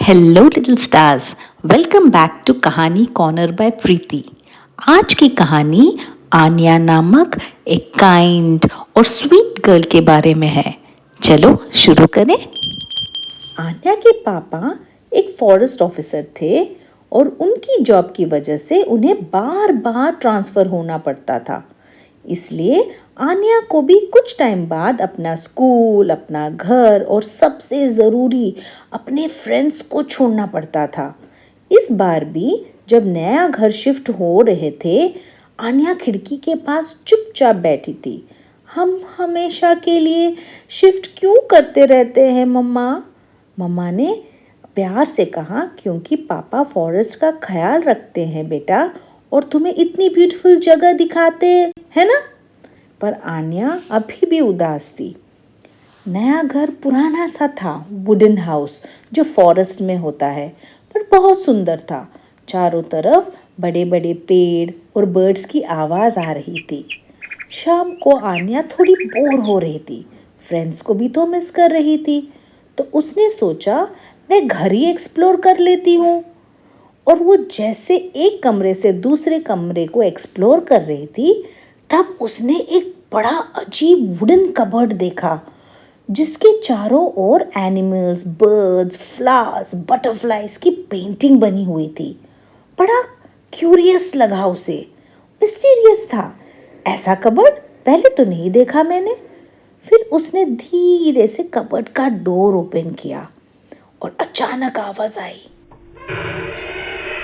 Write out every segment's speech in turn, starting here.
Hello little stars, welcome back to Kahani Corner by Preeti. आज की कहानी आन्या नामक एक काइंड और स्वीट गर्ल के बारे में है। चलो शुरू करें। आन्या के पापा एक फॉरेस्ट ऑफिसर थे और उनकी जॉब की वजह से उन्हें बार बार ट्रांसफ़र होना पड़ता था। इसलिए आन्या को भी कुछ टाइम बाद अपना स्कूल, अपना घर और सबसे ज़रूरी अपने फ्रेंड्स को छोड़ना पड़ता था। इस बार भी जब नया घर शिफ्ट हो रहे थे, आन्या खिड़की के पास चुपचाप बैठी थी। हम हमेशा के लिए शिफ्ट क्यों करते रहते हैं मम्मा? मम्मा ने प्यार से कहा, क्योंकि पापा फॉरेस्ट का ख्याल रखते हैं बेटा, और तुम्हें इतनी ब्यूटीफुल जगह दिखाते है ना। पर आन्या अभी भी उदास थी। नया घर पुराना सा था, वुडन हाउस जो फॉरेस्ट में होता है, पर बहुत सुंदर था। चारों तरफ बड़े बड़े पेड़ और बर्ड्स की आवाज़ आ रही थी। शाम को आन्या थोड़ी बोर हो रही थी, फ्रेंड्स को भी तो मिस कर रही थी। तो उसने सोचा मैं घर ही एक्सप्लोर कर लेती हूँ। और वो जैसे एक कमरे से दूसरे कमरे को एक्सप्लोर कर रही थी, तब उसने एक बड़ा अजीब वुडन कबर्ड देखा, जिसके चारों ओर एनिमल्स, बर्ड्स, फ्लावर्स, बटरफ्लाइज की पेंटिंग बनी हुई थी। बड़ा क्यूरियस लगा उसे, मिस्टीरियस था। ऐसा कबर्ड पहले तो नहीं देखा मैंने। फिर उसने धीरे से कबर्ड का डोर ओपन किया और अचानक आवाज आई।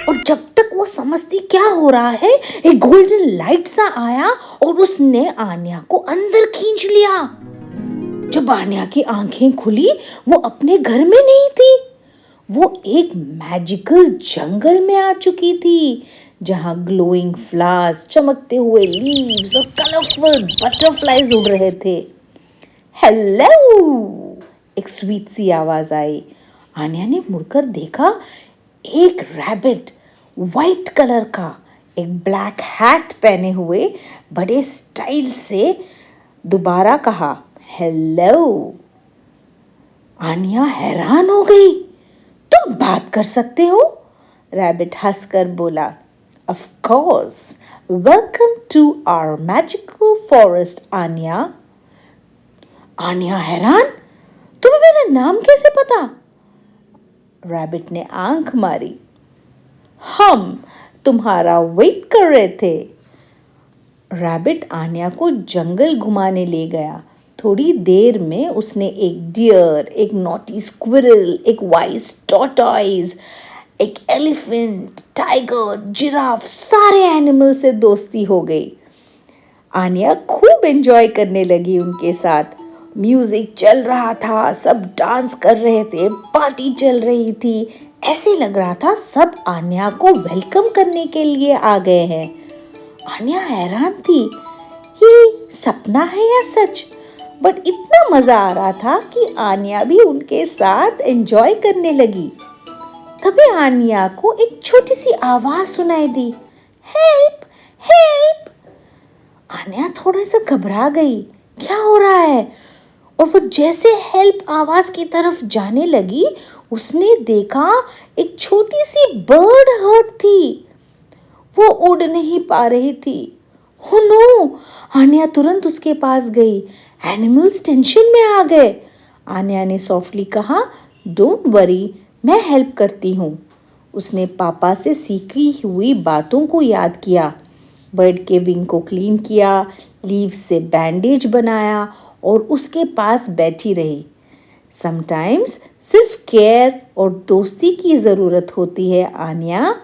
और जब तक वो समझती क्या हो रहा है, एक गोल्डन लाइट सा आया और उसने आन्या को अंदर खींच लिया। जब आन्या की आंखें खुली, वो अपने घर में नहीं थी। वो एक मैजिकल जंगल में आ चुकी थी, जहां ग्लोइंग फ्लावर्स, चमकते हुए लीव्स और कलरफुल बटरफ्लाइज उड़ रहे थे। हेलो, एक स्वीट सी आवाज आई। आन्या ने मुड़कर देखा, एक रैबिट वाइट कलर का, एक ब्लैक हैट पहने हुए, बड़े स्टाइल से दोबारा कहा हेलो। आन्या हैरान हो गई। तुम बात कर सकते हो? रैबिट हंसकर बोला, of course, welcome to our magical forest Anya. Anya हैरान, तुम्हें मेरा नाम कैसे पता? रैबिट ने आंख मारी। हम तुम्हारा वेट कर रहे थे। रैबिट आन्या को जंगल घुमाने ले गया। थोड़ी देर में उसने एक डियर, एक नॉटी स्क्विरल, एक वाइस टॉर्टॉइस, एक एलिफेंट, टाइगर, जिराफ, सारे एनिमल से दोस्ती हो गई। आन्या खूब एंजॉय करने लगी उनके साथ। म्यूजिक चल रहा था, सब डांस कर रहे थे, पार्टी चल रही थी। ऐसे लग रहा था सब आन्या को वेलकम करने के लिए आ गए हैं। आन्या हैरान थी, ये सपना है या सच? बट इतना मजा आ रहा था कि आन्या भी उनके साथ एंजॉय करने लगी। तभी आन्या को एक छोटी सी आवाज सुनाई दी, हेल्प हेल्प। आन्या थोड़ा सा घबरा गई, क्या हो रहा है? और वो जैसे हेल्प आवाज की तरफ जाने लगी, उसने देखा एक छोटी सी बर्ड हर्ट थी। वो उड़ नहीं पा रही थी। हो नो! आन्या तुरंत उसके पास गई। एनिमल्स टेंशन में आ गए। आन्या ने सॉफ्टली कहा, डोंट वरी, मैं हेल्प करती हूँ। उसने पापा से सीखी हुई बातों को याद किया। बर्ड के विंग को क्लीन किया, लीव्स से बैंडेज बनाया और उसके पास बैठी रही। समटाइम्स सिर्फ केयर और दोस्ती की ज़रूरत होती है आन्या,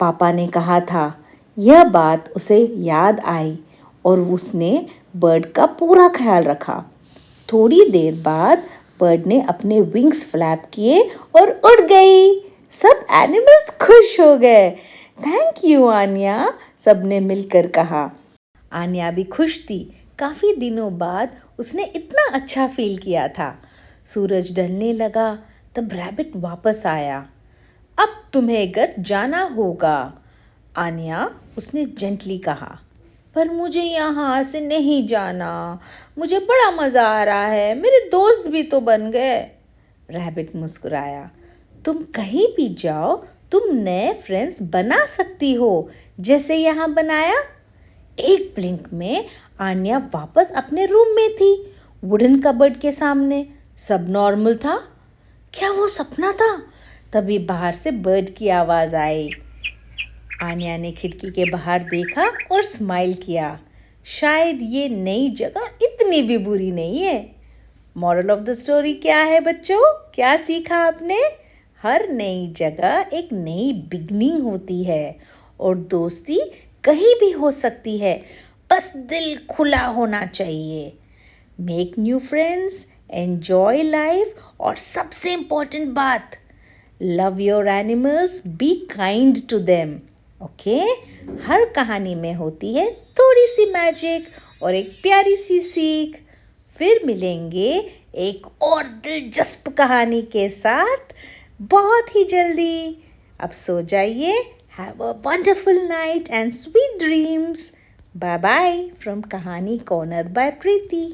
पापा ने कहा था। यह बात उसे याद आई और उसने बर्ड का पूरा ख्याल रखा। थोड़ी देर बाद बर्ड ने अपने विंग्स फ्लैप किए और उड़ गई। सब एनिमल्स खुश हो गए। थैंक यू आन्या, सबने मिलकर कहा। आन्या भी खुश थी। काफ़ी दिनों बाद उसने इतना अच्छा फील किया था। सूरज ढलने लगा, तब रैबिट वापस आया। अब तुम्हें घर जाना होगा आन्या, उसने जेंटली कहा। पर मुझे यहाँ से नहीं जाना, मुझे बड़ा मज़ा आ रहा है, मेरे दोस्त भी तो बन गए। रैबिट मुस्कुराया। तुम कहीं भी जाओ तुम नए फ्रेंड्स बना सकती हो, जैसे यहाँ बनाया। एक ब्लिंक में आन्या वापस अपने रूम में थी, वुडन कबर्ड के सामने। सब नॉर्मल था। क्या वो सपना था? तभी बाहर से बर्ड की आवाज़ आई। आन्या ने खिड़की के बाहर देखा और स्माइल किया। शायद ये नई जगह इतनी भी बुरी नहीं है। मॉरल ऑफ द स्टोरी क्या है बच्चों? क्या सीखा आपने? हर नई जगह एक नई बिगनिंग होती है और दोस्ती कहीं भी हो सकती है, बस दिल खुला होना चाहिए। Make new friends, enjoy life और सबसे इम्पोर्टेंट बात, love your animals, be kind to them. Okay? हर कहानी में होती है थोड़ी सी मैजिक और एक प्यारी सी सीख। फिर मिलेंगे एक और दिलचस्प कहानी के साथ बहुत ही जल्दी। अब सो जाइए। Have a wonderful night and sweet dreams. Bye bye from Kahani Corner by Preeti.